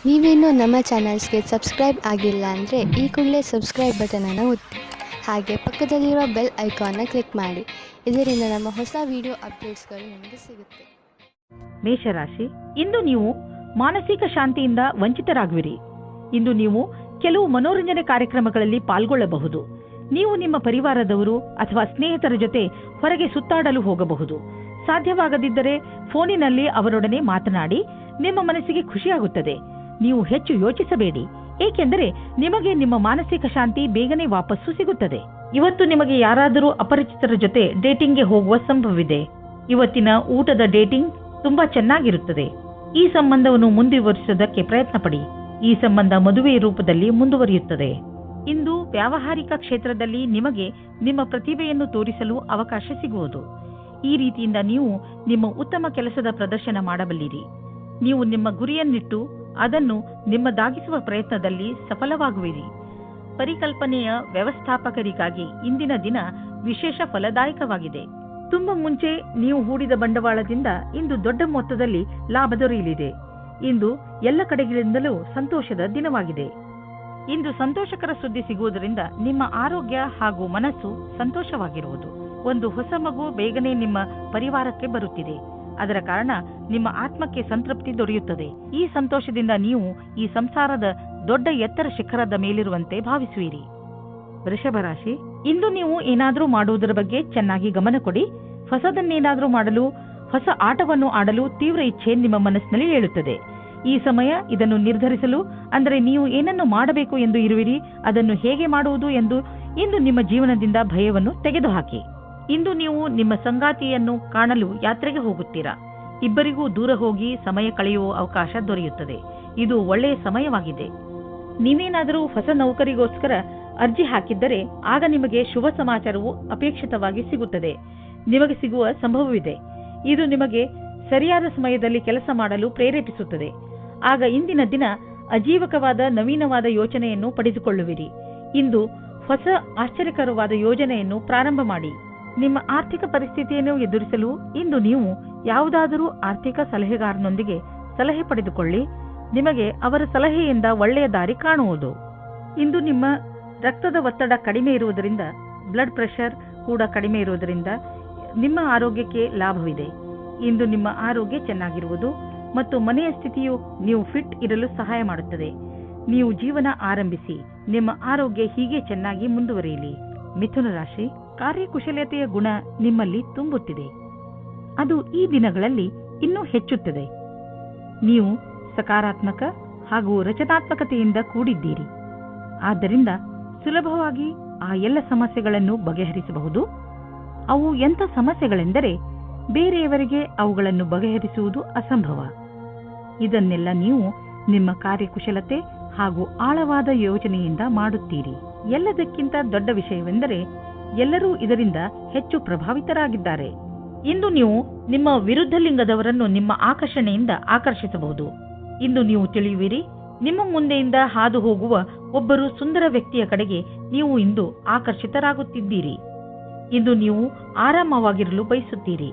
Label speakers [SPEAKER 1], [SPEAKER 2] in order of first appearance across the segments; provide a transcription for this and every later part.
[SPEAKER 1] ನೀವೇನೂ ನಮ್ಮ ಚಾನಲ್ಸ್ಗೆ ಸಬ್ಸ್ಕ್ರೈಬ್ ಆಗಿಲ್ಲ ಅಂದರೆ ಈ ಕೂಡಲೇ ಸಬ್ಸ್ಕ್ರೈಬ್ ಬಟನನ್ನು ಒತ್ತಿ ಹಾಗೆ ಪಕ್ಕದಲ್ಲಿರೋ ಬೆಲ್ ಐಕಾನ್ನ ಕ್ಲಿಕ್ ಮಾಡಿ. ಇದರಿಂದ ನಮ್ಮ ಹೊಸ ವಿಡಿಯೋ ಅಪ್ಡೇಟ್ಸ್ಗಳು ನಿಮಗೆ ಸಿಗುತ್ತೆ.
[SPEAKER 2] ಮೇಷರಾಶಿ, ಇಂದು ನೀವು ಮಾನಸಿಕ ಶಾಂತಿಯಿಂದ ವಂಚಿತರಾಗುವಿರಿ. ಇಂದು ನೀವು ಕೆಲವು ಮನೋರಂಜನೆ ಕಾರ್ಯಕ್ರಮಗಳಲ್ಲಿ ಪಾಲ್ಗೊಳ್ಳಬಹುದು. ನೀವು ನಿಮ್ಮ ಪರಿವಾರದವರು ಅಥವಾ ಸ್ನೇಹಿತರ ಜೊತೆ ಹೊರಗೆ ಸುತ್ತಾಡಲು ಹೋಗಬಹುದು. ಸಾಧ್ಯವಾಗದಿದ್ದರೆ ಫೋನಿನಲ್ಲಿ ಅವರೊಡನೆ ಮಾತನಾಡಿ ನಿಮ್ಮ ಮನಸ್ಸಿಗೆ ಖುಷಿಯಾಗುತ್ತದೆ. ನೀವು ಹೆಚ್ಚು ಯೋಚಿಸಬೇಡಿ, ಏಕೆಂದರೆ ನಿಮಗೆ ನಿಮ್ಮ ಮಾನಸಿಕ ಶಾಂತಿ ಬೇಗನೆ ವಾಪಸ್ಸು ಸಿಗುತ್ತದೆ. ಇವತ್ತು ನಿಮಗೆ ಯಾರಾದರೂ ಅಪರಿಚಿತರ ಜೊತೆ ಡೇಟಿಂಗ್ಗೆ ಹೋಗುವ ಸಂಭವವಿದೆ. ಇವತ್ತಿನ ಊಟದ ಡೇಟಿಂಗ್ ತುಂಬಾ ಚೆನ್ನಾಗಿರುತ್ತದೆ. ಈ ಸಂಬಂಧವನ್ನು ಮುಂದುವರಿಸುವುದಕ್ಕೆ ಪ್ರಯತ್ನ ಪಡಿ. ಈ ಸಂಬಂಧ ಮದುವೆ ರೂಪದಲ್ಲಿ ಮುಂದುವರಿಯುತ್ತದೆ. ಇಂದು ವ್ಯಾವಹಾರಿಕ ಕ್ಷೇತ್ರದಲ್ಲಿ ನಿಮಗೆ ನಿಮ್ಮ ಪ್ರತಿಭೆಯನ್ನು ತೋರಿಸಲು ಅವಕಾಶ ಸಿಗುವುದು. ಈ ರೀತಿಯಿಂದ ನೀವು ನಿಮ್ಮ ಉತ್ತಮ ಕೆಲಸದ ಪ್ರದರ್ಶನ ಮಾಡಬಲ್ಲಿರಿ. ನೀವು ನಿಮ್ಮ ಗುರಿಯನ್ನಿಟ್ಟು ಅದನ್ನು ನಿಮ್ಮದಾಗಿಸುವ ಪ್ರಯತ್ನದಲ್ಲಿ ಸಫಲವಾಗುವಿರಿ. ಪರಿಕಲ್ಪನೆಯ ವ್ಯವಸ್ಥಾಪಕರಿಗಾಗಿ ಇಂದಿನ ದಿನ ವಿಶೇಷ ಫಲದಾಯಕವಾಗಿದೆ. ತುಂಬ ಮುಂಚೆ ನೀವು ಹೂಡಿದ ಬಂಡವಾಳದಿಂದ ಇಂದು ದೊಡ್ಡ ಮೊತ್ತದಲ್ಲಿ ಲಾಭ ದೊರೆಯಲಿದೆ. ಇಂದು ಎಲ್ಲ ಕಡೆಗಳಿಂದಲೂ ಸಂತೋಷದ ದಿನವಾಗಿದೆ. ಇಂದು ಸಂತೋಷಕರ ಸುದ್ದಿ ಸಿಗುವುದರಿಂದ ನಿಮ್ಮ ಆರೋಗ್ಯ ಹಾಗೂ ಮನಸ್ಸು ಸಂತೋಷವಾಗಿರುವುದು. ಒಂದು ಹೊಸ ಮಗು ಬೇಗನೆ ನಿಮ್ಮ ಪರಿವಾರಕ್ಕೆ ಬರುತ್ತಿದೆ. ಅದರ ಕಾರಣ ನಿಮ್ಮ ಆತ್ಮಕ್ಕೆ ಸಂತೃಪ್ತಿ ದೊರೆಯುತ್ತದೆ. ಈ ಸಂತೋಷದಿಂದ ನೀವು ಈ ಸಂಸಾರದ ದೊಡ್ಡ ಎತ್ತರ ಶಿಖರದ ಮೇಲಿರುವಂತೆ ಭಾವಿಸುವಿರಿ. ವೃಷಭ ರಾಶಿ, ಇಂದು ನೀವು ಏನಾದರೂ ಮಾಡುವುದರ ಬಗ್ಗೆ ಚೆನ್ನಾಗಿ ಗಮನ ಕೊಡಿ. ಹೊಸದನ್ನೇನಾದರೂ ಮಾಡಲು, ಹೊಸ ಆಟವನ್ನು ಆಡಲು ತೀವ್ರ ಇಚ್ಛೆ ನಿಮ್ಮ ಮನಸ್ಸಿನಲ್ಲಿ ಏಳುತ್ತದೆ. ಈ ಸಮಯ ಇದನ್ನು ನಿರ್ಧರಿಸಲು, ಅಂದರೆ ನೀವು ಏನನ್ನು ಮಾಡಬೇಕು ಎಂದು ಇರುವಿರಿ, ಅದನ್ನು ಹೇಗೆ ಮಾಡುವುದು ಎಂದು ಇಂದು ನಿಮ್ಮ ಜೀವನದಿಂದ ಭಯವನ್ನು ತೆಗೆದುಹಾಕಿ. ಇಂದು ನೀವು ನಿಮ್ಮ ಸಂಗಾತಿಯನ್ನು ಕಾಣಲು ಯಾತ್ರೆಗೆ ಹೋಗುತ್ತೀರಾ. ಇಬ್ಬರಿಗೂ ದೂರ ಹೋಗಿ ಸಮಯ ಕಳೆಯುವ ಅವಕಾಶ ದೊರೆಯುತ್ತದೆ. ಇದು ಒಳ್ಳೆಯ ಸಮಯವಾಗಿದೆ. ನೀವೇನಾದರೂ ಹೊಸ ನೌಕರಿಗೋಸ್ಕರ ಅರ್ಜಿ ಹಾಕಿದ್ದರೆ ಆಗ ನಿಮಗೆ ಶುಭ ಸಮಾಚಾರವು ಅಪೇಕ್ಷಿತವಾಗಿ ಸಿಗುತ್ತದೆ. ನಿಮಗೆ ಸಿಗುವ ಸಂಭವವಿದೆ. ಇದು ನಿಮಗೆ ಸರಿಯಾದ ಸಮಯದಲ್ಲಿ ಕೆಲಸ ಮಾಡಲು ಪ್ರೇರೇಪಿಸುತ್ತದೆ. ಆಗ ಇಂದಿನ ದಿನ ಅಜೀವಕವಾದ ನವೀನವಾದ ಯೋಚನೆಯನ್ನು ಪಡೆದುಕೊಳ್ಳುವಿರಿ. ಇಂದು ಹೊಸ ಆಶ್ಚರ್ಯಕರವಾದ ಯೋಜನೆಯನ್ನು ಪ್ರಾರಂಭ ಮಾಡಿ. ನಿಮ್ಮ ಆರ್ಥಿಕ ಪರಿಸ್ಥಿತಿಯನ್ನು ಎದುರಿಸಲು ಇಂದು ನೀವು ಯಾವುದಾದರೂ ಆರ್ಥಿಕ ಸಲಹೆಗಾರನೊಂದಿಗೆ ಸಲಹೆ ಪಡೆದುಕೊಳ್ಳಿ. ನಿಮಗೆ ಅವರ ಸಲಹೆಯಿಂದ ಒಳ್ಳೆಯ ದಾರಿ ಕಾಣುವುದು. ಇಂದು ನಿಮ್ಮ ರಕ್ತದ ಒತ್ತಡ ಕಡಿಮೆ ಇರುವುದರಿಂದ, ಬ್ಲಡ್ ಪ್ರೆಷರ್ ಕೂಡ ಕಡಿಮೆ ಇರುವುದರಿಂದ ನಿಮ್ಮ ಆರೋಗ್ಯಕ್ಕೆ ಲಾಭವಿದೆ. ಇಂದು ನಿಮ್ಮ ಆರೋಗ್ಯ ಚೆನ್ನಾಗಿರುವುದು ಮತ್ತು ಮನೆಯ ಸ್ಥಿತಿಯು ನೀವು ಫಿಟ್ ಇರಲು ಸಹಾಯ ಮಾಡುತ್ತದೆ. ನೀವು ಜೀವನ ಆರಂಭಿಸಿ. ನಿಮ್ಮ ಆರೋಗ್ಯ ಹೀಗೆ ಚೆನ್ನಾಗಿ ಮುಂದುವರಿಯಲಿ. ಮಿಥುನ ರಾಶಿ, ಕಾರ್ಯಕುಶಲತೆಯ ಗುಣ ನಿಮ್ಮಲ್ಲಿ ತುಂಬುತ್ತಿದೆ. ಅದು ಈ ದಿನಗಳಲ್ಲಿ ಇನ್ನೂ ಹೆಚ್ಚುತ್ತದೆ. ನೀವು ಸಕಾರಾತ್ಮಕ ಹಾಗೂ ರಚನಾತ್ಮಕತೆಯಿಂದ ಕೂಡಿದ್ದೀರಿ. ಆದ್ದರಿಂದ ಸುಲಭವಾಗಿ ಆ ಎಲ್ಲ ಸಮಸ್ಯೆಗಳನ್ನು ಬಗೆಹರಿಸಬಹುದು. ಅವು ಎಂಥ ಸಮಸ್ಯೆಗಳೆಂದರೆ ಬೇರೆಯವರಿಗೆ ಅವುಗಳನ್ನು ಬಗೆಹರಿಸುವುದು ಅಸಂಭವ. ಇದನ್ನೆಲ್ಲ ನೀವು ನಿಮ್ಮ ಕಾರ್ಯಕುಶಲತೆ ಹಾಗೂ ಆಳವಾದ ಯೋಜನೆಯಿಂದ ಮಾಡುತ್ತೀರಿ. ಎಲ್ಲದಕ್ಕಿಂತ ದೊಡ್ಡ ವಿಷಯವೆಂದರೆ ಎಲ್ಲರೂ ಇದರಿಂದ ಹೆಚ್ಚು ಪ್ರಭಾವಿತರಾಗಿದ್ದಾರೆ. ಇಂದು ನೀವು ನಿಮ್ಮ ವಿರುದ್ಧ ಲಿಂಗದವರನ್ನು ನಿಮ್ಮ ಆಕರ್ಷಣೆಯಿಂದ ಆಕರ್ಷಿಸಬಹುದು. ಇಂದು ನೀವು ತಿಳಿಯುವಿರಿ, ನಿಮ್ಮ ಮುಂದೆಯಿಂದ ಹಾದು ಹೋಗುವ ಒಬ್ಬರು ಸುಂದರ ವ್ಯಕ್ತಿಯ ಕಡೆಗೆ ನೀವು ಇಂದು ಆಕರ್ಷಿತರಾಗುತ್ತಿದ್ದೀರಿ. ಇಂದು ನೀವು ಆರಾಮವಾಗಿರಲು ಬಯಸುತ್ತೀರಿ.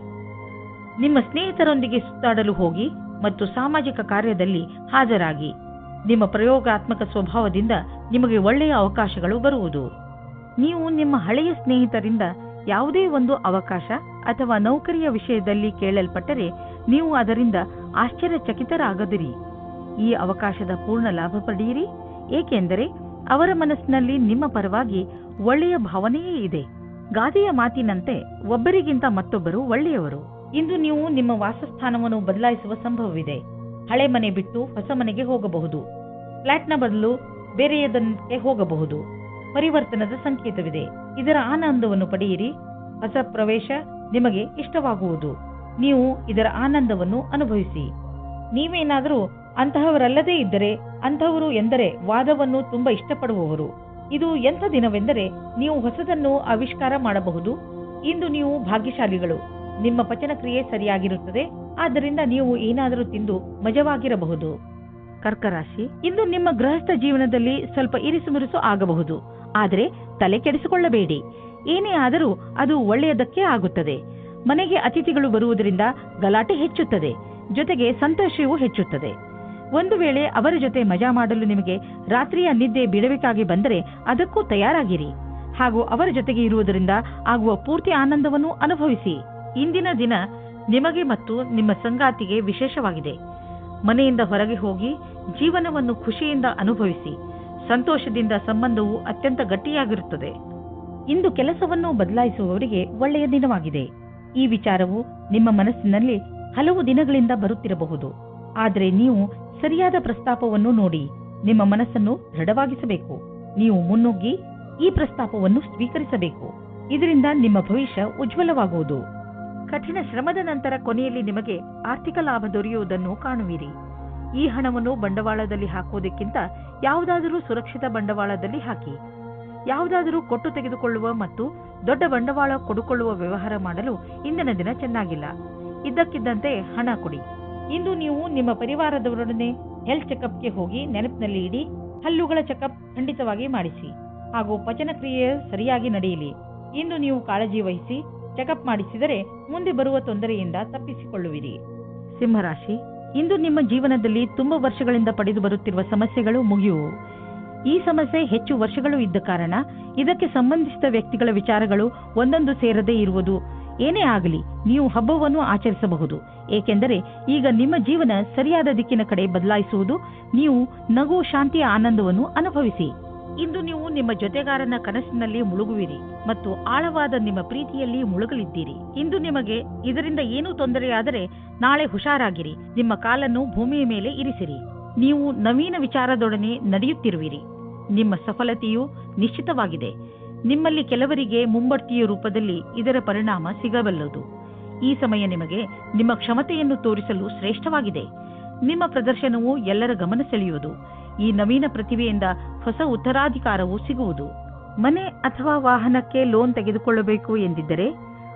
[SPEAKER 2] ನಿಮ್ಮ ಸ್ನೇಹಿತರೊಂದಿಗೆ ಸುತ್ತಾಡಲು ಹೋಗಿ ಮತ್ತು ಸಾಮಾಜಿಕ ಕಾರ್ಯದಲ್ಲಿ ಹಾಜರಾಗಿ. ನಿಮ್ಮ ಪ್ರಯೋಗಾತ್ಮಕ ಸ್ವಭಾವದಿಂದ ನಿಮಗೆ ಒಳ್ಳೆಯ ಅವಕಾಶಗಳು ಬರುವುದು. ನೀವು ನಿಮ್ಮ ಹಳೆಯ ಸ್ನೇಹಿತರಿಂದ ಯಾವುದೇ ಒಂದು ಅವಕಾಶ ಅಥವಾ ನೌಕರಿಯ ವಿಷಯದಲ್ಲಿ ಕೇಳಲ್ಪಟ್ಟರೆ ನೀವು ಅದರಿಂದ ಆಶ್ಚರ್ಯಚಕಿತರಾಗದಿರಿ. ಈ ಅವಕಾಶದ ಪೂರ್ಣ ಲಾಭ ಪಡೆಯಿರಿ, ಏಕೆಂದರೆ ಅವರ ಮನಸ್ಸಿನಲ್ಲಿ ನಿಮ್ಮ ಪರವಾಗಿ ಒಳ್ಳೆಯ ಭಾವನೆಯೇ ಇದೆ. ಗಾದೆಯ ಮಾತಿನಂತೆ ಒಬ್ಬರಿಗಿಂತ ಮತ್ತೊಬ್ಬರು ಒಳ್ಳೆಯವರು. ಇಂದು ನೀವು ನಿಮ್ಮ ವಾಸಸ್ಥಾನವನ್ನು ಬದಲಾಯಿಸುವ ಸಂಭವವಿದೆ. ಹಳೆ ಮನೆ ಬಿಟ್ಟು ಹೊಸ ಮನೆಗೆ ಹೋಗಬಹುದು. ಫ್ಲಾಟ್ನ ಬದಲು ಬೇರೆಯದಕ್ಕೆ ಹೋಗಬಹುದು. ಪರಿವರ್ತನದ ಸಂಕೇತವಿದೆ. ಇದರ ಆನಂದವನ್ನು ಪಡೆಯಿರಿ. ಹೊಸ ಪ್ರವೇಶ ನಿಮಗೆ ಇಷ್ಟವಾಗುವುದು. ನೀವು ಇದರ ಆನಂದವನ್ನು ಅನುಭವಿಸಿ. ನೀವೇನಾದರೂ ಅಂತಹವರಲ್ಲದೇ ಇದ್ದರೆ, ಅಂತಹವರು ಎಂದರೆ ವಾದವನ್ನು ತುಂಬಾ ಇಷ್ಟಪಡುವವರು. ಇದು ಎಂಥ ದಿನವೆಂದರೆ ನೀವು ಹೊಸದನ್ನು ಆವಿಷ್ಕಾರ ಮಾಡಬಹುದು. ಇಂದು ನೀವು ಭಾಗ್ಯಶಾಲಿಗಳು. ನಿಮ್ಮ ಪಚನ ಕ್ರಿಯೆ ಸರಿಯಾಗಿರುತ್ತದೆ. ಆದ್ದರಿಂದ ನೀವು ಏನಾದರೂ ತಿಂದು ಮಜವಾಗಿರಬಹುದು. ಕರ್ಕರಾಶಿ, ಇಂದು ನಿಮ್ಮ ಗೃಹಸ್ಥ ಜೀವನದಲ್ಲಿ ಸ್ವಲ್ಪ ಇರಿಸುಮುರುಸು ಆಗಬಹುದು. ಆದರೆ ತಲೆ ಕೆಡಿಸಿಕೊಳ್ಳಬೇಡಿ. ಏನೇ ಆದರೂ ಅದು ಒಳ್ಳೆಯದಕ್ಕೆ ಆಗುತ್ತದೆ. ಮನೆಗೆ ಅತಿಥಿಗಳು ಬರುವುದರಿಂದ ಗಲಾಟೆ ಹೆಚ್ಚುತ್ತದೆ. ಜೊತೆಗೆ ಸಂತೋಷವೂ ಹೆಚ್ಚುತ್ತದೆ. ಒಂದು ವೇಳೆ ಅವರ ಜೊತೆ ಮಜಾ ಮಾಡಲು ನಿಮಗೆ ರಾತ್ರಿಯ ನಿದ್ದೆ ಬಿಡಬೇಕಾಗಿ ಬಂದರೆ ಅದಕ್ಕೂ ತಯಾರಾಗಿರಿ ಹಾಗೂ ಅವರ ಜೊತೆಗೆ ಇರುವುದರಿಂದ ಆಗುವ ಪೂರ್ತಿ ಆನಂದವನ್ನು ಅನುಭವಿಸಿ. ಇಂದಿನ ದಿನ ನಿಮಗೆ ಮತ್ತು ನಿಮ್ಮ ಸಂಗಾತಿಗೆ ವಿಶೇಷವಾಗಿದೆ. ಮನೆಯಿಂದ ಹೊರಗೆ ಹೋಗಿ ಜೀವನವನ್ನು ಖುಷಿಯಿಂದ ಅನುಭವಿಸಿ. ಸಂತೋಷದಿಂದ ಸಂಬಂಧವು ಅತ್ಯಂತ ಗಟ್ಟಿಯಾಗಿರುತ್ತದೆ. ಇಂದು ಕೆಲಸವನ್ನು ಬದಲಾಯಿಸುವವರಿಗೆ ಒಳ್ಳೆಯ ದಿನವಾಗಿದೆ. ಈ ವಿಚಾರವು ನಿಮ್ಮ ಮನಸ್ಸಿನಲ್ಲಿ ಹಲವು ದಿನಗಳಿಂದ ಬರುತ್ತಿರಬಹುದು. ಆದರೆ ನೀವು ಸರಿಯಾದ ಪ್ರಸ್ತಾಪವನ್ನು ನೋಡಿ ನಿಮ್ಮ ಮನಸ್ಸನ್ನು ದೃಢವಾಗಿಸಬೇಕು. ನೀವು ಮುನ್ನುಗ್ಗಿ ಈ ಪ್ರಸ್ತಾಪವನ್ನು ಸ್ವೀಕರಿಸಬೇಕು. ಇದರಿಂದ ನಿಮ್ಮ ಭವಿಷ್ಯ ಉಜ್ವಲವಾಗುವುದು. ಕಠಿಣ ಶ್ರಮದ ನಂತರ ಕೊನೆಯಲ್ಲಿ ನಿಮಗೆ ಆರ್ಥಿಕ ಲಾಭ ದೊರೆಯುವುದನ್ನು ಕಾಣುವಿರಿ. ಈ ಹಣವನ್ನು ಬಂಡವಾಳದಲ್ಲಿ ಹಾಕುವುದಕ್ಕಿಂತ ಯಾವುದಾದರೂ ಸುರಕ್ಷಿತ ಬಂಡವಾಳದಲ್ಲಿ ಹಾಕಿ. ಯಾವುದಾದರೂ ಕೊಟ್ಟು ತೆಗೆದುಕೊಳ್ಳುವ ಮತ್ತು ದೊಡ್ಡ ಬಂಡವಾಳ ಕೊಡುಕೊಳ್ಳುವ ವ್ಯವಹಾರ ಮಾಡಲು ಇಂದಿನ ದಿನ ಚೆನ್ನಾಗಿಲ್ಲ. ಇದ್ದಕ್ಕಿದ್ದಂತೆ ಹಣ ಕೊಡಿ. ಇಂದು ನೀವು ನಿಮ್ಮ ಪರಿವಾರದವರೊಡನೆ ಹೆಲ್ತ್ ಚೆಕಪ್ಗೆ ಹೋಗಿ ನೆನಪಿನಲ್ಲಿ ಇಡಿ. ಹಲ್ಲುಗಳ ಚೆಕಪ್ ಖಂಡಿತವಾಗಿ ಮಾಡಿಸಿ ಹಾಗೂ ಪಚನ ಕ್ರಿಯೆ ಸರಿಯಾಗಿ ನಡೆಯಲಿ. ಇಂದು ನೀವು ಕಾಳಜಿ ವಹಿಸಿ ಚೆಕಪ್ ಮಾಡಿಸಿದರೆ ಮುಂದೆ ಬರುವ ತೊಂದರೆಯಿಂದ ತಪ್ಪಿಸಿಕೊಳ್ಳುವಿರಿ. ಸಿಂಹರಾಶಿ, ಇಂದು ನಿಮ್ಮ ಜೀವನದಲ್ಲಿ ತುಂಬಾ ವರ್ಷಗಳಿಂದ ಪಡೆದು ಬರುತ್ತಿರುವ ಸಮಸ್ಯೆಗಳು ಮುಗಿಯುವು. ಈ ಸಮಸ್ಯೆ ಹೆಚ್ಚು ವರ್ಷಗಳು ಇದ್ದ ಕಾರಣ ಇದಕ್ಕೆ ಸಂಬಂಧಿಸಿದ ವ್ಯಕ್ತಿಗಳ ವಿಚಾರಗಳು ಒಂದೊಂದು ಸೇರದೇ ಇರುವುದು. ಏನೇ ಆಗಲಿ ನೀವು ಹಬ್ಬವನ್ನು ಆಚರಿಸಬಹುದು. ಏಕೆಂದರೆ ಈಗ ನಿಮ್ಮ ಜೀವನ ಸರಿಯಾದ ದಿಕ್ಕಿನ ಕಡೆ ಬದಲಾಯಿಸುವುದು. ನೀವು ನಗು, ಶಾಂತಿಯ ಆನಂದವನ್ನು ಅನುಭವಿಸಿ. ಇಂದು ನೀವು ನಿಮ್ಮ ಜೊತೆಗಾರನ ಕನಸಿನಲ್ಲಿ ಮುಳುಗುವಿರಿ ಮತ್ತು ಆಳವಾದ ನಿಮ್ಮ ಪ್ರೀತಿಯಲ್ಲಿ ಮುಳುಗಲಿದ್ದೀರಿ. ಇಂದು ನಿಮಗೆ ಇದರಿಂದ ಏನೂ ತೊಂದರೆಯಾದರೆ ನಾಳೆ ಹುಷಾರಾಗಿರಿ. ನಿಮ್ಮ ಕಾಲನ್ನು ಭೂಮಿಯ ಮೇಲೆ ಇರಿಸಿರಿ. ನೀವು ನವೀನ ವಿಚಾರದೊಡನೆ ನಡೆಯುತ್ತಿರುವಿರಿ. ನಿಮ್ಮ ಸಫಲತೆಯು ನಿಶ್ಚಿತವಾಗಿದೆ. ನಿಮ್ಮಲ್ಲಿ ಕೆಲವರಿಗೆ ಮುಂಬಡ್ತಿಯ ರೂಪದಲ್ಲಿ ಇದರ ಪರಿಣಾಮ ಸಿಗಬಲ್ಲದು. ಈ ಸಮಯ ನಿಮಗೆ ನಿಮ್ಮ ಕ್ಷಮತೆಯನ್ನು ತೋರಿಸಲು ಶ್ರೇಷ್ಠವಾಗಿದೆ. ನಿಮ್ಮ ಪ್ರದರ್ಶನವು ಎಲ್ಲರ ಗಮನ ಸೆಳೆಯುವುದು. ಈ ನವೀನ ಪ್ರತಿಭೆಯಿಂದ ಹೊಸ ಉತ್ತರಾಧಿಕಾರವು ಸಿಗುವುದು. ಮನೆ ಅಥವಾ ವಾಹನಕ್ಕೆ ಲೋನ್ ತೆಗೆದುಕೊಳ್ಳಬೇಕು ಎಂದಿದ್ದರೆ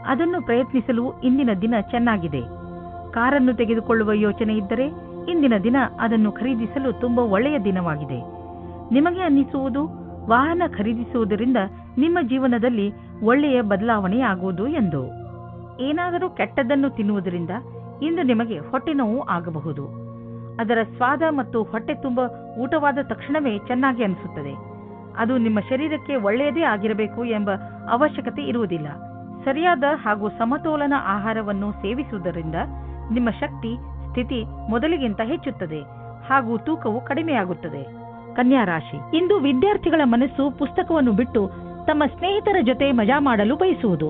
[SPEAKER 2] ಅದನ್ನು ಪ್ರಯತ್ನಿಸಲು ಇಂದಿನ ದಿನ ಚೆನ್ನಾಗಿದೆ. ಕಾರನ್ನು ತೆಗೆದುಕೊಳ್ಳುವ ಯೋಚನೆ ಇದ್ದರೆ ಇಂದಿನ ದಿನ ಅದನ್ನು ಖರೀದಿಸಲು ತುಂಬಾ ಒಳ್ಳೆಯ ದಿನವಾಗಿದೆ. ನಿಮಗೆ ಅನ್ನಿಸುವುದು ವಾಹನ ಖರೀದಿಸುವುದರಿಂದ ನಿಮ್ಮ ಜೀವನದಲ್ಲಿ ಒಳ್ಳೆಯ ಬದಲಾವಣೆಯಾಗುವುದು ಎಂದು. ಏನಾದರೂ ಕೆಟ್ಟದ್ದನ್ನು ತಿನ್ನುವುದರಿಂದ ಇಂದು ನಿಮಗೆ ಹೊಟ್ಟೆ ನೋವು ಆಗಬಹುದು. ಅದರ ಸ್ವಾದ ಮತ್ತು ಹೊಟ್ಟೆ ತುಂಬ ಊಟವಾದ ತಕ್ಷಣವೇ ಚೆನ್ನಾಗಿ ಅನಿಸುತ್ತದೆ. ಅದು ನಿಮ್ಮ ಶರೀರಕ್ಕೆ ಒಳ್ಳೆಯದೇ ಆಗಿರಬೇಕು ಎಂಬ ಅವಶ್ಯಕತೆ ಇರುವುದಿಲ್ಲ. ಸರಿಯಾದ ಹಾಗೂ ಸಮತೋಲನ ಆಹಾರವನ್ನು ಸೇವಿಸುವುದರಿಂದ ನಿಮ್ಮ ಶಕ್ತಿ ಸ್ಥಿತಿ ಮೊದಲಿಗಿಂತ ಹೆಚ್ಚುತ್ತದೆ ಹಾಗೂ ತೂಕವು ಕಡಿಮೆಯಾಗುತ್ತದೆ. ಕನ್ಯಾ ರಾಶಿ, ಇಂದು ವಿದ್ಯಾರ್ಥಿಗಳ ಮನಸ್ಸು ಪುಸ್ತಕವನ್ನು ಬಿಟ್ಟು ತಮ್ಮ ಸ್ನೇಹಿತರ ಜೊತೆ ಮಜಾ ಮಾಡಲು ಬಯಸುವುದು.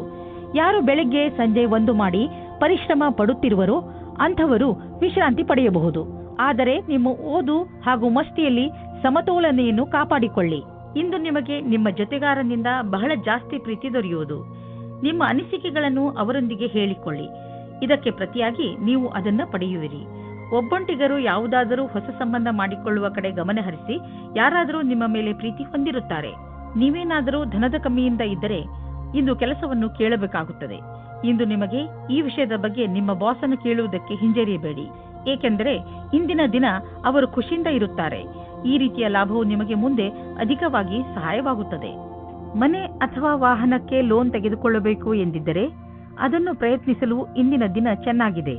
[SPEAKER 2] ಯಾರು ಬೆಳಗ್ಗೆ ಸಂಜೆ ಒಂದು ಮಾಡಿ ಪರಿಶ್ರಮ ಪಡುತ್ತಿರುವರೋ ಅಂಥವರು ವಿಶ್ರಾಂತಿ ಪಡೆಯಬಹುದು. ಆದರೆ ನಿಮ್ಮ ಓದು ಹಾಗೂ ಮಸ್ತಿಯಲ್ಲಿ ಸಮತೋಲನೆಯನ್ನು ಕಾಪಾಡಿಕೊಳ್ಳಿ. ಇಂದು ನಿಮಗೆ ನಿಮ್ಮ ಜೊತೆಗಾರನಿಂದ ಬಹಳ ಜಾಸ್ತಿ ಪ್ರೀತಿ ದೊರೆಯುವುದು. ನಿಮ್ಮ ಅನಿಸಿಕೆಗಳನ್ನು ಅವರೊಂದಿಗೆ ಹೇಳಿಕೊಳ್ಳಿ. ಇದಕ್ಕೆ ಪ್ರತಿಯಾಗಿ ನೀವು ಅದನ್ನು ಪಡೆಯುವಿರಿ. ಒಬ್ಬೊಂಟಿಗರು ಯಾವುದಾದರೂ ಹೊಸ ಸಂಬಂಧ ಮಾಡಿಕೊಳ್ಳುವ ಕಡೆ ಗಮನ ಹರಿಸಿ ಯಾರಾದರೂ ನಿಮ್ಮ ಮೇಲೆ ಪ್ರೀತಿ ಹೊಂದಿರುತ್ತಾರೆ. ನೀವೇನಾದರೂ ಧನದ ಕಮ್ಮಿಯಿಂದ ಇದ್ದರೆ ಇಂದು ಕೆಲಸವನ್ನು ಕೇಳಬೇಕಾಗುತ್ತದೆ. ಇಂದು ನಿಮಗೆ ಈ ವಿಷಯದ ಬಗ್ಗೆ ನಿಮ್ಮ ಬಾಸನ್ನು ಕೇಳುವುದಕ್ಕೆ ಹಿಂಜರಿಯಬೇಡಿ. ಏಕೆಂದರೆ ಇಂದಿನ ದಿನ ಅವರು ಖುಷಿಯಿಂದ ಇರುತ್ತಾರೆ. ಈ ರೀತಿಯ ಲಾಭವು ನಿಮಗೆ ಮುಂದೆ ಅಧಿಕವಾಗಿ ಸಹಾಯವಾಗುತ್ತದೆ. ಮನೆ ಅಥವಾ ವಾಹನಕ್ಕೆ ಲೋನ್ ತೆಗೆದುಕೊಳ್ಳಬೇಕು ಎಂದಿದ್ದರೆ ಅದನ್ನು ಪ್ರಯತ್ನಿಸಲು ಇಂದಿನ ದಿನ ಚೆನ್ನಾಗಿದೆ.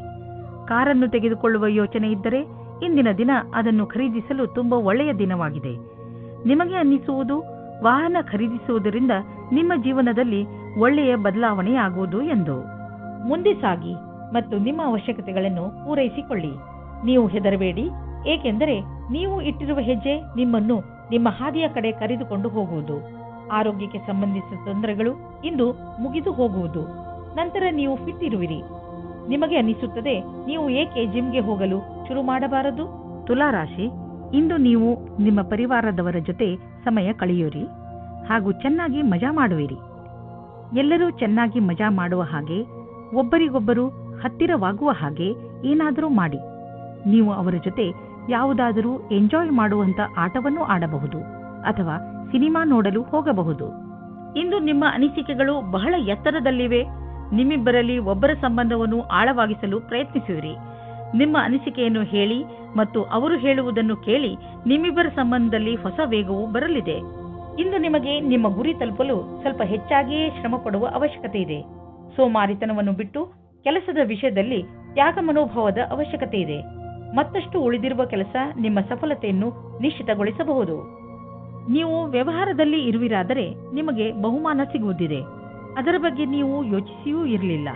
[SPEAKER 2] ಕಾರನ್ನು ತೆಗೆದುಕೊಳ್ಳುವ ಯೋಚನೆ ಇದ್ದರೆ ಇಂದಿನ ದಿನ ಅದನ್ನು ಖರೀದಿಸಲು ತುಂಬಾ ಒಳ್ಳೆಯ ದಿನವಾಗಿದೆ. ನಿಮಗೆ ಅನ್ನಿಸುವುದು ವಾಹನ ಖರೀದಿಸುವುದರಿಂದ ನಿಮ್ಮ ಜೀವನದಲ್ಲಿ ಒಳ್ಳೆಯ ಬದಲಾವಣೆಯಾಗುವುದು ಎಂದು. ಮುಂದೆ ಸಾಗಿ ಮತ್ತು ನಿಮ್ಮ ಅವಶ್ಯಕತೆಗಳನ್ನು ಪೂರೈಸಿಕೊಳ್ಳಿ. ನೀವು ಹೆದರಬೇಡಿ, ಏಕೆಂದರೆ ನೀವು ಇಟ್ಟಿರುವ ಹೆಜ್ಜೆ ನಿಮ್ಮನ್ನು ನಿಮ್ಮ ಹಾದಿಯ ಕಡೆ ಕರೆದುಕೊಂಡು ಹೋಗುವುದು. ಆರೋಗ್ಯಕ್ಕೆ ಸಂಬಂಧಿಸಿದ ತೊಂದರೆಗಳು ಇಂದು ಮುಗಿದು ಹೋಗುವುದು. ನಂತರ ನೀವು ಫಿಟ್ ಇರುವಿರಿ. ನಿಮಗೆ ಅನ್ನಿಸುತ್ತದೆ, ನೀವು ಏಕೆ ಜಿಮ್ಗೆ ಹೋಗಲು ಶುರು ಮಾಡಬಾರದು? ತುಲಾರಾಶಿ, ಇಂದು ನೀವು ನಿಮ್ಮ ಪರಿವಾರದವರ ಜೊತೆ ಸಮಯ ಕಳೆಯುವಿರಿ ಹಾಗೂ ಚೆನ್ನಾಗಿ ಮಜಾ ಮಾಡುವಿರಿ. ಎಲ್ಲರೂ ಚೆನ್ನಾಗಿ ಮಜಾ ಮಾಡುವ ಹಾಗೆ, ಒಬ್ಬರಿಗೊಬ್ಬರು ಹತ್ತಿರವಾಗುವ ಹಾಗೆ ಏನಾದರೂ ಮಾಡಿ. ನೀವು ಅವರ ಜೊತೆ ಯಾವುದಾದರೂ ಎಂಜಾಯ್ ಮಾಡುವಂತ ಆಟವನ್ನು ಆಡಬಹುದು ಅಥವಾ ಸಿನಿಮಾ ನೋಡಲು ಹೋಗಬಹುದು. ಇಂದು ನಿಮ್ಮ ಅನಿಸಿಕೆಗಳು ಬಹಳ ಎತ್ತರದಲ್ಲಿವೆ. ನಿಮ್ಮಿಬ್ಬರಲ್ಲಿ ಒಬ್ಬರ ಸಂಬಂಧವನ್ನು ಆಳವಾಗಿಸಲು ಪ್ರಯತ್ನಿಸುವಿರಿ. ನಿಮ್ಮ ಅನಿಸಿಕೆಯನ್ನು ಹೇಳಿ ಮತ್ತು ಅವರು ಹೇಳುವುದನ್ನು ಕೇಳಿ ನಿಮ್ಮಿಬ್ಬರ ಸಂಬಂಧದಲ್ಲಿ ಹೊಸ ವೇಗವು ಬರಲಿದೆ. ಇಂದು ನಿಮಗೆ ನಿಮ್ಮ ಗುರಿ ತಲುಪಲು ಸ್ವಲ್ಪ ಹೆಚ್ಚಾಗಿಯೇ ಶ್ರಮ ಪಡುವ ಅವಶ್ಯಕತೆ ಇದೆ. ಸೋಮಾರಿತನವನ್ನು ಬಿಟ್ಟು ಕೆಲಸದ ವಿಷಯದಲ್ಲಿ ತ್ಯಾಗ ಮನೋಭಾವದ ಅವಶ್ಯಕತೆ ಇದೆ. ಮತ್ತಷ್ಟು ಉಳಿದಿರುವ ಕೆಲಸ ನಿಮ್ಮ ಸಫಲತೆಯನ್ನು ನಿಶ್ಚಿತಗೊಳಿಸಬಹುದು. ನೀವು ವ್ಯವಹಾರದಲ್ಲಿ ಇರುವಿರಾದರೆ ನಿಮಗೆ ಬಹುಮಾನ ಸಿಗುವುದಿದೆ. ಅದರ ಬಗ್ಗೆ ನೀವು ಯೋಚಿಸಿಯೂ ಇರಲಿಲ್ಲ.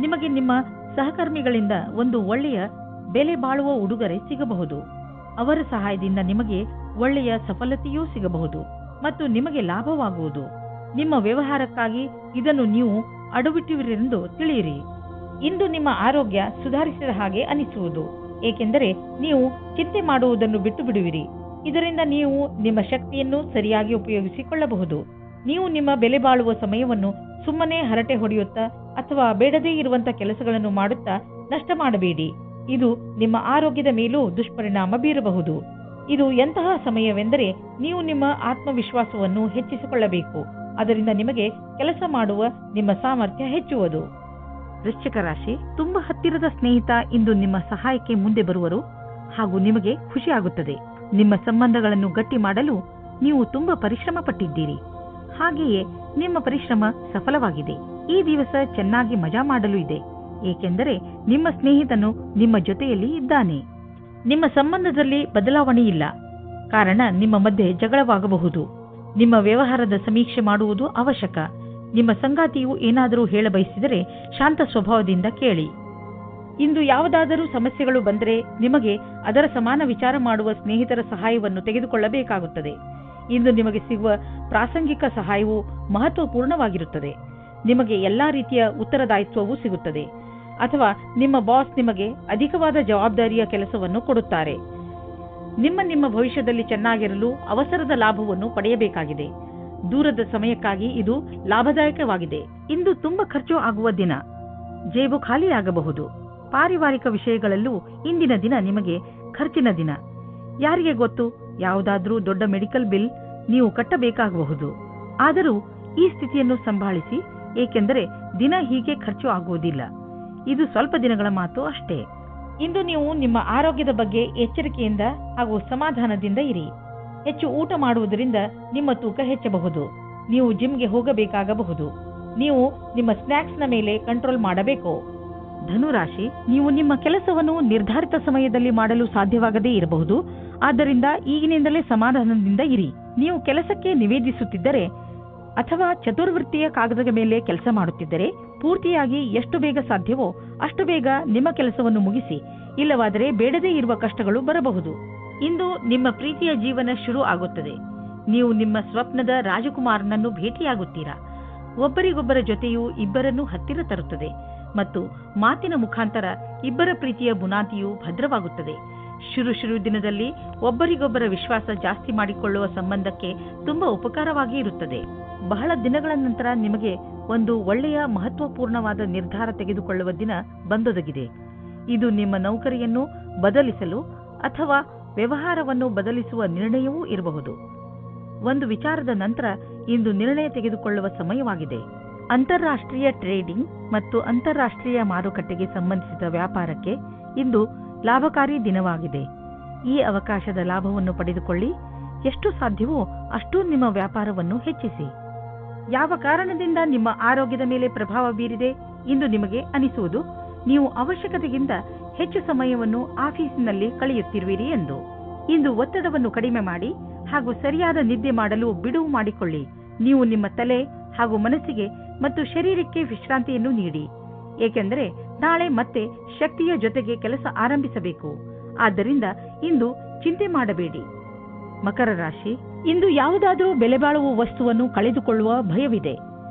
[SPEAKER 2] ನಿಮಗೆ ನಿಮ್ಮ ಸಹಕರ್ಮಿಗಳಿಂದ ಒಂದು ಒಳ್ಳೆಯ ಬೆಲೆ ಬಾಳುವ ಉಡುಗೊರೆ ಸಿಗಬಹುದು. ಅವರ ಸಹಾಯದಿಂದ ನಿಮಗೆ ಒಳ್ಳೆಯ ಸಫಲತೆಯೂ ಸಿಗಬಹುದು ಮತ್ತು ನಿಮಗೆ ಲಾಭವಾಗುವುದು. ನಿಮ್ಮ ವ್ಯವಹಾರಕ್ಕಾಗಿ ಇದನ್ನು ನೀವು ಅಡವಿಟ್ಟಿರುವಿರೆಂದು ತಿಳಿಯಿರಿ. ಇಂದು ನಿಮ್ಮ ಆರೋಗ್ಯ ಸುಧಾರಿಸಿದ ಹಾಗೆ ಅನಿಸುವುದು, ಏಕೆಂದರೆ ನೀವು ಚಿಂತೆ ಮಾಡುವುದನ್ನು ಬಿಟ್ಟು ಬಿಡುವಿರಿ. ಇದರಿಂದ ನೀವು ನಿಮ್ಮ ಶಕ್ತಿಯನ್ನು ಸರಿಯಾಗಿ ಉಪಯೋಗಿಸಿಕೊಳ್ಳಬಹುದು. ನೀವು ನಿಮ್ಮ ಬೆಲೆ ಬಾಳುವ ಸಮಯವನ್ನು ಸುಮ್ಮನೆ ಹರಟೆ ಹೊಡೆಯುತ್ತಾ ಅಥವಾ ಬೇಡದೇ ಇರುವಂತ ಕೆಲಸಗಳನ್ನು ಮಾಡುತ್ತಾ ನಷ್ಟ ಮಾಡಬೇಡಿ. ಇದು ನಿಮ್ಮ ಆರೋಗ್ಯದ ಮೇಲೂ ದುಷ್ಪರಿಣಾಮ ಬೀರಬಹುದು. ಇದು ಎಂತಹ ಸಮಯವೆಂದರೆ ನೀವು ನಿಮ್ಮ ಆತ್ಮವಿಶ್ವಾಸವನ್ನು ಹೆಚ್ಚಿಸಿಕೊಳ್ಳಬೇಕು. ಅದರಿಂದ ನಿಮಗೆ ಕೆಲಸ ಮಾಡುವ ನಿಮ್ಮ ಸಾಮರ್ಥ್ಯ ಹೆಚ್ಚುವುದು. ವೃಶ್ಚಿಕ ರಾಶಿ, ತುಂಬಾ ಹತ್ತಿರದ ಸ್ನೇಹಿತ ಇಂದು ನಿಮ್ಮ ಸಹಾಯಕ್ಕೆ ಮುಂದೆ ಬರುವರು ಹಾಗೂ ನಿಮಗೆ ಖುಷಿಯಾಗುತ್ತದೆ. ನಿಮ್ಮ ಸಂಬಂಧಗಳನ್ನು ಗಟ್ಟಿ ಮಾಡಲು ನೀವು ತುಂಬಾ ಪರಿಶ್ರಮ ಪಟ್ಟಿದ್ದೀರಿ. ಹಾಗೆಯೇ ನಿಮ್ಮ ಪರಿಶ್ರಮ ಸಫಲವಾಗಿದೆ. ಈ ದಿವಸ ಚೆನ್ನಾಗಿ ಮಜಾ ಮಾಡಲು ಇದೆ, ಏಕೆಂದರೆ ನಿಮ್ಮ ಸ್ನೇಹಿತನು ನಿಮ್ಮ ಜೊತೆಯಲ್ಲಿ ಇದ್ದಾನೆ. ನಿಮ್ಮ ಸಂಬಂಧದಲ್ಲಿ ಬದಲಾವಣೆ ಇಲ್ಲ, ಕಾರಣ ನಿಮ್ಮ ಮಧ್ಯೆ ಜಗಳವಾಗಬಹುದು. ನಿಮ್ಮ ವ್ಯವಹಾರದ ಸಮೀಕ್ಷೆ ಮಾಡುವುದು ಅವಶ್ಯಕ. ನಿಮ್ಮ ಸಂಗಾತಿಯು ಏನಾದರೂ ಹೇಳಬಯಸಿದರೆ ಶಾಂತ ಸ್ವಭಾವದಿಂದ ಕೇಳಿ. ಇಂದು ಯಾವುದಾದರೂ ಸಮಸ್ಯೆಗಳು ಬಂದರೆ ನಿಮಗೆ ಅದರ ಸಮಾನ ವಿಚಾರ ಮಾಡುವ ಸ್ನೇಹಿತರ ಸಹಾಯವನ್ನು ತೆಗೆದುಕೊಳ್ಳಬೇಕಾಗುತ್ತದೆ. ಇಂದು ನಿಮಗೆ ಸಿಗುವ ಪ್ರಾಸಂಗಿಕ ಸಹಾಯವು ಮಹತ್ವಪೂರ್ಣವಾಗಿರುತ್ತದೆ. ನಿಮಗೆ ಎಲ್ಲಾ ರೀತಿಯ ಉತ್ತರದಾಯಿತ್ವವೂ ಸಿಗುತ್ತದೆ, ಅಥವಾ ನಿಮ್ಮ ಬಾಸ್ ನಿಮಗೆ ಅಧಿಕವಾದ ಜವಾಬ್ದಾರಿಯ ಕೆಲಸವನ್ನು ಕೊಡುತ್ತಾರೆ. ನಿಮ್ಮ ಭವಿಷ್ಯದಲ್ಲಿ ಚೆನ್ನಾಗಿರಲು ಅವಸರದ ಲಾಭವನ್ನು ಪಡೆಯಬೇಕಾಗಿದೆ. ದೂರದ ಸಮಯಕ್ಕಾಗಿ ಇದು ಲಾಭದಾಯಕವಾಗಿದೆ. ಇಂದು ತುಂಬಾ ಖರ್ಚು ಆಗುವ ದಿನ, ಜೇಬು ಖಾಲಿಯಾಗಬಹುದು. ಪಾರಿವಾರಿಕ ವಿಷಯಗಳಲ್ಲೂ ಇಂದಿನ ದಿನ ನಿಮಗೆ ಖರ್ಚಿನ ದಿನ. ಯಾರಿಗೆ ಗೊತ್ತು, ಯಾವುದಾದ್ರೂ ದೊಡ್ಡ ಮೆಡಿಕಲ್ ಬಿಲ್ ನೀವು ಕಟ್ಟಬೇಕಾಗಬಹುದು. ಆದರೂ ಈ ಸ್ಥಿತಿಯನ್ನು ಸಂಭಾಳಿಸಿ, ಏಕೆಂದರೆ ದಿನ ಹೀಗೆ ಖರ್ಚು ಆಗುವುದಿಲ್ಲ. ಇದು ಸ್ವಲ್ಪ ದಿನಗಳ ಮಾತು ಅಷ್ಟೇ. ಇಂದು ನೀವು ನಿಮ್ಮ ಆರೋಗ್ಯದ ಬಗ್ಗೆ ಎಚ್ಚರಿಕೆಯಿಂದ ಹಾಗೂ ಸಮಾಧಾನದಿಂದ ಇರಿ. ಹೆಚ್ಚು ಊಟ ಮಾಡುವುದರಿಂದ ನಿಮ್ಮ ತೂಕ ಹೆಚ್ಚಬಹುದು. ನೀವು ಜಿಮ್ಗೆ ಹೋಗಬೇಕಾಗಬಹುದು. ನೀವು ನಿಮ್ಮ ಸ್ನ್ಯಾಕ್ಸ್ನ ಮೇಲೆ ಕಂಟ್ರೋಲ್ ಮಾಡಬೇಕು. ಧನುರಾಶಿ, ನೀವು ನಿಮ್ಮ ಕೆಲಸವನ್ನು ನಿರ್ಧಾರಿತ ಸಮಯದಲ್ಲಿ ಮಾಡಲು ಸಾಧ್ಯವಾಗದೇ ಇರಬಹುದು. ಆದ್ದರಿಂದ ಈಗಿನಿಂದಲೇ ಸಮಾಧಾನದಿಂದ ಇರಿ. ನೀವು ಕೆಲಸಕ್ಕೆ ನಿವೇದಿಸುತ್ತಿದ್ದರೆ ಅಥವಾ ಚತುರ್ವೃತ್ತಿಯ ಕಾಗದದ ಮೇಲೆ ಕೆಲಸ ಮಾಡುತ್ತಿದ್ದರೆ ಪೂರ್ತಿಯಾಗಿ ಎಷ್ಟು ಬೇಗ ಸಾಧ್ಯವೋ ಅಷ್ಟು ಬೇಗ ನಿಮ್ಮ ಕೆಲಸವನ್ನು ಮುಗಿಸಿ. ಇಲ್ಲವಾದರೆ ಬೇಡದೇ ಇರುವ ಕಷ್ಟಗಳು ಬರಬಹುದು. ಇಂದು ನಿಮ್ಮ ಪ್ರೀತಿಯ ಜೀವನ ಶುರು ಆಗುತ್ತದೆ. ನೀವು ನಿಮ್ಮ ಸ್ವಪ್ನದ ರಾಜಕುಮಾರನನ್ನು ಭೇಟಿಯಾಗುತ್ತೀರಾ. ಒಬ್ಬರಿಗೊಬ್ಬರ ಜೊತೆಯು ಇಬ್ಬರನ್ನು ಹತ್ತಿರ ತರುತ್ತದೆ ಮತ್ತು ಮಾತಿನ ಮುಖಾಂತರ ಇಬ್ಬರ ಪ್ರೀತಿಯ ಬುನಾದಿಯು ಭದ್ರವಾಗುತ್ತದೆ. ಶುರು ದಿನದಲ್ಲಿ ಒಬ್ಬರಿಗೊಬ್ಬರ ವಿಶ್ವಾಸ ಜಾಸ್ತಿ ಮಾಡಿಕೊಳ್ಳುವ ಸಂಬಂಧಕ್ಕೆ ತುಂಬಾ ಉಪಕಾರವಾಗಿ ಇರುತ್ತದೆ. ಬಹಳ ದಿನಗಳ ನಂತರ ನಿಮಗೆ ಒಂದು ಒಳ್ಳೆಯ ಮಹತ್ವಪೂರ್ಣವಾದ ನಿರ್ಧಾರ ತೆಗೆದುಕೊಳ್ಳುವ ದಿನ ಬಂದೊದಗಿದೆ. ಇದು ನಿಮ್ಮ ನೌಕರಿಯನ್ನು ಬದಲಿಸಲು ಅಥವಾ ವ್ಯವಹಾರವನ್ನು ಬದಲಿಸುವ ನಿರ್ಣಯವೂ ಇರಬಹುದು. ಒಂದು ವಿಚಾರದ ನಂತರ ಇಂದು ನಿರ್ಣಯ ತೆಗೆದುಕೊಳ್ಳುವ ಸಮಯವಾಗಿದೆ. ಅಂತಾರಾಷ್ಟ್ರೀಯ ಟ್ರೇಡಿಂಗ್ ಮತ್ತು ಅಂತಾರಾಷ್ಟ್ರೀಯ ಮಾರುಕಟ್ಟೆಗೆ ಸಂಬಂಧಿಸಿದ ವ್ಯಾಪಾರಕ್ಕೆ ಇಂದು ಲಾಭಕಾರಿ ದಿನವಾಗಿದೆ. ಈ ಅವಕಾಶದ ಲಾಭವನ್ನು ಪಡೆದುಕೊಳ್ಳಿ. ಎಷ್ಟು ಸಾಧ್ಯವೋ ಅಷ್ಟು ನಿಮ್ಮ ವ್ಯಾಪಾರವನ್ನು ಹೆಚ್ಚಿಸಿ. ಯಾವ ಕಾರಣದಿಂದ ನಿಮ್ಮ ಆರೋಗ್ಯದ ಮೇಲೆ ಪ್ರಭಾವ ಬೀರಿದೆ ಇಂದು ನಿಮಗೆ ಅನಿಸುವುದು ನೀವು ಅವಶ್ಯಕತೆಗಿಂತ ಹೆಚ್ಚು ಸಮಯವನ್ನು ಆಫೀಸಿನಲ್ಲಿ ಕಳೆಯುತ್ತಿರುವಿರಿ ಎಂದು. ಇಂದು ಒತ್ತಡವನ್ನು ಕಡಿಮೆ ಮಾಡಿ ಹಾಗೂ ಸರಿಯಾದ ನಿದ್ದೆ ಮಾಡಲು ಬಿಡುವು ಮಾಡಿಕೊಳ್ಳಿ. ನೀವು ನಿಮ್ಮ ತಲೆ ಹಾಗೂ ಮನಸ್ಸಿಗೆ ಮತ್ತು ಶರೀರಕ್ಕೆ ವಿಶ್ರಾಂತಿಯನ್ನು ನೀಡಿ, ಏಕೆಂದರೆ ನಾಳೆ ಮತ್ತೆ ಶಕ್ತಿಯ ಜೊತೆಗೆ ಕೆಲಸ ಆರಂಭಿಸಬೇಕು. ಆದ್ದರಿಂದ ಇಂದು ಚಿಂತೆ ಮಾಡಬೇಡಿ. ಮಕರ ರಾಶಿ, ಇಂದು ಯಾವುದಾದರೂ ಬೆಲೆ ಬಾಳುವ ವಸ್ತುವನ್ನು ಕಳೆದುಕೊಳ್ಳುವ ಭಯವಿದೆ.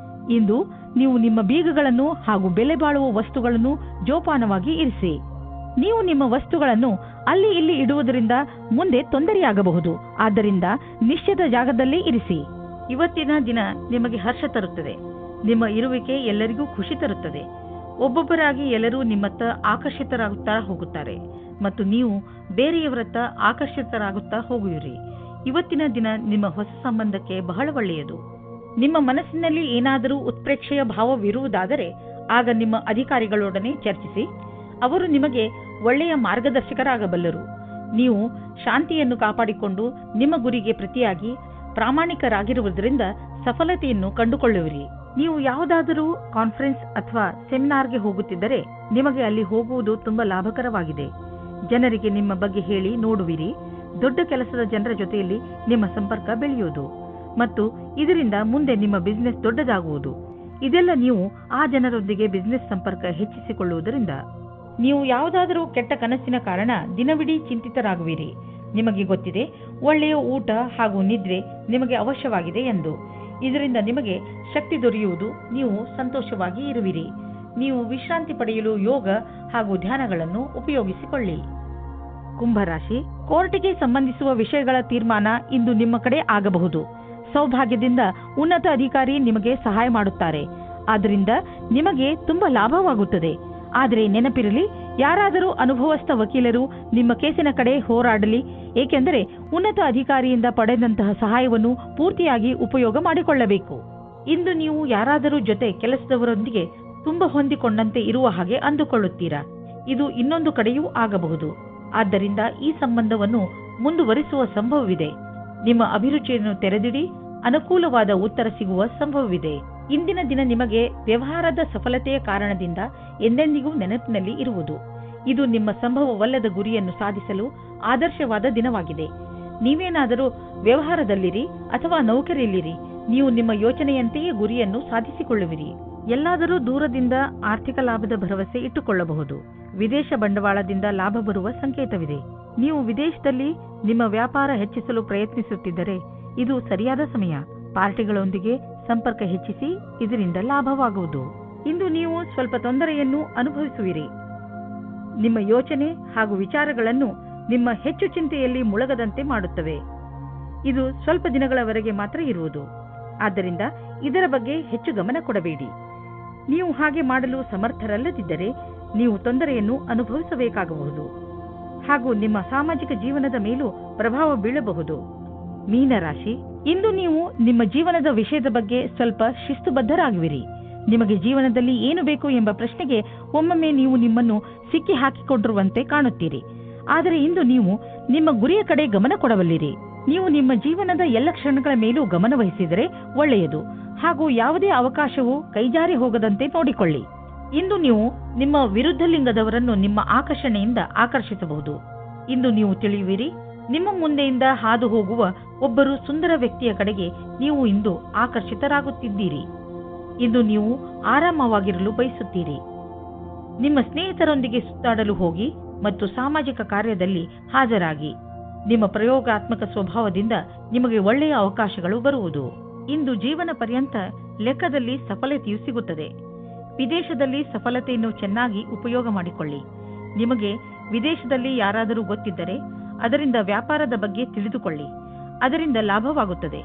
[SPEAKER 2] ಇಂದು ನೀವು ನಿಮ್ಮ ಬೀಗಗಳನ್ನು ಹಾಗೂ ಬೆಲೆ ಬಾಳುವ ವಸ್ತುಗಳನ್ನು ಜೋಪಾನವಾಗಿ ಇರಿಸಿ. ನೀವು ನಿಮ್ಮ ವಸ್ತುಗಳನ್ನು ಅಲ್ಲಿ ಇಲ್ಲಿ ಇಡುವುದರಿಂದ ಮುಂದೆ ತೊಂದರೆಯಾಗಬಹುದು. ಆದ್ದರಿಂದ ನಿಶ್ಚಿತ ಜಾಗದಲ್ಲೇ ಇರಿಸಿ. ಇವತ್ತಿನ ದಿನ ನಿಮಗೆ ಹರ್ಷ ತರುತ್ತದೆ. ನಿಮ್ಮ ಇರುವಿಕೆ ಎಲ್ಲರಿಗೂ ಖುಷಿ ತರುತ್ತದೆ. ಒಬ್ಬೊಬ್ಬರಾಗಿ ಎಲ್ಲರೂ ನಿಮ್ಮತ್ತ ಆಕರ್ಷಿತರಾಗುತ್ತಾ ಹೋಗುತ್ತಾರೆ ಮತ್ತು ನೀವು ಬೇರೆಯವರತ್ತ ಆಕರ್ಷಿತರಾಗುತ್ತಾ ಹೋಗುವಿರಿ. ಇವತ್ತಿನ ದಿನ ನಿಮ್ಮ ಹೊಸ ಸಂಬಂಧಕ್ಕೆ ಬಹಳ ಒಳ್ಳೆಯದು. ನಿಮ್ಮ ಮನಸ್ಸಿನಲ್ಲಿ ಏನಾದರೂ ಉತ್ಪ್ರೇಕ್ಷೆಯ ಭಾವವಿರುವುದಾದರೆ ಆಗ ನಿಮ್ಮ ಅಧಿಕಾರಿಗಳೊಡನೆ ಚರ್ಚಿಸಿ. ಅವರು ನಿಮಗೆ ಒಳ್ಳೆಯ ಮಾರ್ಗದರ್ಶಕರಾಗಬಲ್ಲರು. ನೀವು ಶಾಂತಿಯನ್ನು ಕಾಪಾಡಿಕೊಂಡು ನಿಮ್ಮ ಗುರಿಗೆ ಪ್ರತಿಯಾಗಿ ಪ್ರಾಮಾಣಿಕರಾಗಿರುವುದರಿಂದ ಸಫಲತೆಯನ್ನು ಕಂಡುಕೊಳ್ಳುವಿರಿ. ನೀವು ಯಾವುದಾದರೂ ಕಾನ್ಫರೆನ್ಸ್ ಅಥವಾ ಸೆಮಿನಾರ್ಗೆ ಹೋಗುತ್ತಿದ್ದರೆ ನಿಮಗೆ ಅಲ್ಲಿ ಹೋಗುವುದು ತುಂಬಾ ಲಾಭಕರವಾಗಿದೆ. ಜನರಿಗೆ ನಿಮ್ಮ ಬಗ್ಗೆ ಹೇಳಿ ನೋಡುವಿರಿ. ದೊಡ್ಡ ಕೆಲಸದ ಜನರ ಜೊತೆಯಲ್ಲಿ ನಿಮ್ಮ ಸಂಪರ್ಕ ಬೆಳೆಯುವುದು ಮತ್ತು ಇದರಿಂದ ಮುಂದೆ ನಿಮ್ಮ ಬಿಸಿನೆಸ್ ದೊಡ್ಡದಾಗುವುದು. ಇದೆಲ್ಲ ನೀವು ಆ ಜನರೊಂದಿಗೆ ಬಿಸಿನೆಸ್ ಸಂಪರ್ಕ ಹೆಚ್ಚಿಸಿಕೊಳ್ಳುವುದರಿಂದ. ನೀವು ಯಾವುದಾದರೂ ಕೆಟ್ಟ ಕನಸಿನ ಕಾರಣ ದಿನವಿಡೀ ಚಿಂತಿತರಾಗುವಿರಿ. ನಿಮಗೆ ಗೊತ್ತಿದೆ, ಒಳ್ಳೆಯ ಊಟ ಹಾಗೂ ನಿದ್ರೆ ನಿಮಗೆ ಅವಶ್ಯವಾಗಿದೆ ಎಂದು. ಇದರಿಂದ ನಿಮಗೆ ಶಕ್ತಿ ದೊರೆಯುವುದು, ನೀವು ಸಂತೋಷವಾಗಿ ಇರುವಿರಿ. ನೀವು ವಿಶ್ರಾಂತಿ ಪಡೆಯಲು ಯೋಗ ಹಾಗೂ ಧ್ಯಾನಗಳನ್ನು ಉಪಯೋಗಿಸಿಕೊಳ್ಳಿ. ಕುಂಭರಾಶಿ, ಕೋರ್ಟಿಗೆ ಸಂಬಂಧಿಸುವ ವಿಷಯಗಳ ತೀರ್ಮಾನ ಇಂದು ನಿಮ್ಮ ಕಡೆ ಆಗಬಹುದು. ಸೌಭಾಗ್ಯದಿಂದ ಉನ್ನತ ಅಧಿಕಾರಿ ನಿಮಗೆ ಸಹಾಯ ಮಾಡುತ್ತಾರೆ. ಆದ್ದರಿಂದ ನಿಮಗೆ ತುಂಬಾ ಲಾಭವಾಗುತ್ತದೆ. ಆದರೆ ನೆನಪಿರಲಿ, ಯಾರಾದರೂ ಅನುಭವಸ್ಥ ವಕೀಲರು ನಿಮ್ಮ ಕೇಸಿನ ಕಡೆ ಹೋರಾಡಲಿ, ಏಕೆಂದರೆ ಉನ್ನತ ಅಧಿಕಾರಿಯಿಂದ ಪಡೆದಂತಹ ಸಹಾಯವನ್ನು ಪೂರ್ತಿಯಾಗಿ ಉಪಯೋಗ ಮಾಡಿಕೊಳ್ಳಬೇಕು. ಇಂದು ನೀವು ಯಾರಾದರೂ ಜೊತೆ ಕೆಲಸದವರೊಂದಿಗೆ ತುಂಬಾ ಹೊಂದಿಕೊಂಡಂತೆ ಇರುವ ಹಾಗೆ ಅಂದುಕೊಳ್ಳುತ್ತೀರಾ. ಇದು ಇನ್ನೊಂದು ಕಡೆಯೂ ಆಗಬಹುದು. ಆದ್ದರಿಂದ ಈ ಸಂಬಂಧವನ್ನು ಮುಂದುವರಿಸುವ ಸಂಭವವಿದೆ. ನಿಮ್ಮ ಅಭಿರುಚಿಯನ್ನು ತೆರೆದಿಡಿ, ಅನುಕೂಲವಾದ ಉತ್ತರ ಸಿಗುವ ಸಂಭವವಿದೆ. ಇಂದಿನ ದಿನ ನಿಮಗೆ ವ್ಯವಹಾರದ ಸಫಲತೆಯ ಕಾರಣದಿಂದ ಎಂದೆಂದಿಗೂ ನೆನಪಿನಲ್ಲಿ ಇರುವುದು. ಇದು ನಿಮ್ಮ ಸಂಭವವಲ್ಲದ ಗುರಿಯನ್ನು ಸಾಧಿಸಲು ಆದರ್ಶವಾದ ದಿನವಾಗಿದೆ. ನೀವೇನಾದರೂ ವ್ಯವಹಾರದಲ್ಲಿರಿ ಅಥವಾ ನೌಕರಿಯಲ್ಲಿರಿ, ನೀವು ನಿಮ್ಮ ಯೋಚನೆಯಂತೆಯೇ ಗುರಿಯನ್ನು ಸಾಧಿಸಿಕೊಳ್ಳುವಿರಿ. ಎಲ್ಲಾದರೂ ದೂರದಿಂದ ಆರ್ಥಿಕ ಲಾಭದ ಭರವಸೆ ಇಟ್ಟುಕೊಳ್ಳಬಹುದು. ವಿದೇಶ ಬಂಡವಾಳದಿಂದ ಲಾಭ ಬರುವ ಸಂಕೇತವಿದೆ. ನೀವು ವಿದೇಶದಲ್ಲಿ ನಿಮ್ಮ ವ್ಯಾಪಾರ ಹೆಚ್ಚಿಸಲು ಪ್ರಯತ್ನಿಸುತ್ತಿದ್ದರೆ ಇದು ಸರಿಯಾದ ಸಮಯ. ಪಾರ್ಟಿಗಳೊಂದಿಗೆ ಸಂಪರ್ಕ ಹೆಚ್ಚಿಸಿ, ಇದರಿಂದ ಲಾಭವಾಗುವುದು. ಇಂದು ನೀವು ಸ್ವಲ್ಪ ತೊಂದರೆಯನ್ನು ಅನುಭವಿಸುವಿರಿ. ನಿಮ್ಮ ಯೋಚನೆ ಹಾಗೂ ವಿಚಾರಗಳನ್ನು ನಿಮ್ಮ ಹೆಚ್ಚು ಚಿಂತೆಯಲ್ಲಿ ಮುಳುಗದಂತೆ ಮಾಡುತ್ತವೆ. ಇದು ಸ್ವಲ್ಪ ದಿನಗಳವರೆಗೆ ಮಾತ್ರ ಇರುವುದು. ಆದ್ದರಿಂದ ಇದರ ಬಗ್ಗೆ ಹೆಚ್ಚು ಗಮನ ಕೊಡಬೇಡಿ. ನೀವು ಹಾಗೆ ಮಾಡಲು ಸಮರ್ಥರಲ್ಲದಿದ್ದರೆ ನೀವು ತೊಂದರೆಯನ್ನು ಅನುಭವಿಸಬೇಕಾಗಬಹುದು ಹಾಗೂ ನಿಮ್ಮ ಸಾಮಾಜಿಕ ಜೀವನದ ಮೇಲೂ ಪ್ರಭಾವ ಬೀಳಬಹುದು. ಮೀನರಾಶಿ, ಇಂದು ನೀವು ನಿಮ್ಮ ಜೀವನದ ವಿಷಯದ ಬಗ್ಗೆ ಸ್ವಲ್ಪ ಶಿಸ್ತುಬದ್ಧರಾಗುವಿರಿ. ನಿಮಗೆ ಜೀವನದಲ್ಲಿ ಏನು ಬೇಕು ಎಂಬ ಪ್ರಶ್ನೆಗೆ ಒಮ್ಮೊಮ್ಮೆ ನೀವು ನಿಮ್ಮನ್ನು ಸಿಕ್ಕಿ ಹಾಕಿಕೊಂಡಿರುವಂತೆ ಕಾಣುತ್ತೀರಿ. ಆದರೆ ಇಂದು ನೀವು ನಿಮ್ಮ ಗುರಿಯ ಕಡೆ ಗಮನ ಕೊಡಬಲ್ಲಿರಿ. ನೀವು ನಿಮ್ಮ ಜೀವನದ ಎಲ್ಲ ಕ್ಷಣಗಳ ಮೇಲೂ ಗಮನ ವಹಿಸಿದರೆ ಒಳ್ಳೆಯದು ಹಾಗೂ ಯಾವುದೇ ಅವಕಾಶವು ಕೈಜಾರಿ ಹೋಗದಂತೆ ನೋಡಿಕೊಳ್ಳಿ. ಇಂದು ನೀವು ನಿಮ್ಮ ವಿರುದ್ಧ ಲಿಂಗದವರನ್ನು ನಿಮ್ಮ ಆಕರ್ಷಣೆಯಿಂದ ಆಕರ್ಷಿಸಬಹುದು. ಇಂದು ನೀವು ತಿಳಿಯುವಿರಿ, ನಿಮ್ಮ ಮುಂದೆಯಿಂದ ಹಾದು ಹೋಗುವ ಒಬ್ಬರು ಸುಂದರ ವ್ಯಕ್ತಿಯ ಕಡೆಗೆ ನೀವು ಇಂದು ಆಕರ್ಷಿತರಾಗುತ್ತಿದ್ದೀರಿ. ಇಂದು ನೀವು ಆರಾಮವಾಗಿರಲು ಬಯಸುತ್ತೀರಿ. ನಿಮ್ಮ ಸ್ನೇಹಿತರೊಂದಿಗೆ ಸುತ್ತಾಡಲು ಹೋಗಿ ಮತ್ತು ಸಾಮಾಜಿಕ ಕಾರ್ಯದಲ್ಲಿ ಹಾಜರಾಗಿ. ನಿಮ್ಮ ಪ್ರಯೋಗಾತ್ಮಕ ಸ್ವಭಾವದಿಂದ ನಿಮಗೆ ಒಳ್ಳೆಯ ಅವಕಾಶಗಳು ಬರುವುದು. ಇಂದು ಜೀವನ ಪರ್ಯಂತ ಲೆಕ್ಕದಲ್ಲಿ ಸಫಲತೆಯು ಸಿಗುತ್ತದೆ. ವಿದೇಶದಲ್ಲಿ ಸಫಲತೆಯನ್ನು ಚೆನ್ನಾಗಿ ಉಪಯೋಗ ಮಾಡಿಕೊಳ್ಳಿ. ನಿಮಗೆ ವಿದೇಶದಲ್ಲಿ ಯಾರಾದರೂ ಗೊತ್ತಿದ್ದರೆ ಅದರಿಂದ ವ್ಯಾಪಾರದ ಬಗ್ಗೆ ತಿಳಿದುಕೊಳ್ಳಿ. ಅದರಿಂದ ಲಾಭವಾಗುತ್ತದೆ.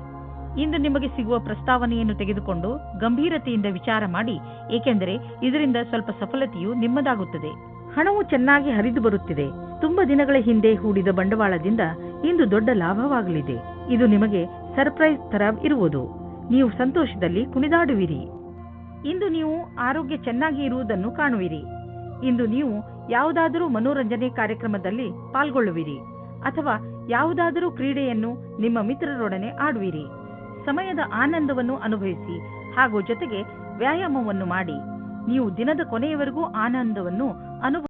[SPEAKER 2] ಇಂದು ನಿಮಗೆ ಸಿಗುವ ಪ್ರಸ್ತಾವನೆಯನ್ನು ತೆಗೆದುಕೊಂಡು ಗಂಭೀರತೆಯಿಂದ ವಿಚಾರ ಮಾಡಿ, ಏಕೆಂದರೆ ಇದರಿಂದ ಸ್ವಲ್ಪ ಸಫಲತೆಯು ನಿಮ್ಮದಾಗುತ್ತದೆ. ಹಣವು ಚೆನ್ನಾಗಿ ಹರಿದು ಬರುತ್ತಿದೆ. ತುಂಬಾ ದಿನಗಳ ಹಿಂದೆ ಹೂಡಿದ ಬಂಡವಾಳದಿಂದ ಇಂದು ದೊಡ್ಡ ಲಾಭವಾಗಲಿದೆ. ಇದು ನಿಮಗೆ ಸರ್ಪ್ರೈಸ್ ತರ ಇರುವುದು. ನೀವು ಸಂತೋಷದಲ್ಲಿ ಕುಣಿದಾಡುವಿರಿ. ಇಂದು ನೀವು ಆರೋಗ್ಯ ಚೆನ್ನಾಗಿ ಇರುವುದನ್ನು ಕಾಣುವಿರಿ. ಇಂದು ನೀವು ಯಾವುದಾದರೂ ಮನೋರಂಜನೆ ಕಾರ್ಯಕ್ರಮದಲ್ಲಿ ಪಾಲ್ಗೊಳ್ಳುವಿರಿ ಅಥವಾ ಯಾವುದಾದರೂ ಕ್ರೀಡೆಯನ್ನು ನಿಮ್ಮ ಮಿತ್ರರೊಡನೆ ಆಡುವಿರಿ. ಸಮಯದ ಆನಂದವನ್ನು ಅನುಭವಿಸಿ ಹಾಗೂ ಜೊತೆಗೆ ವ್ಯಾಯಾಮವನ್ನು ಮಾಡಿ. ನೀವು ದಿನದ ಕೊನೆಯವರೆಗೂ ಆನಂದವನ್ನು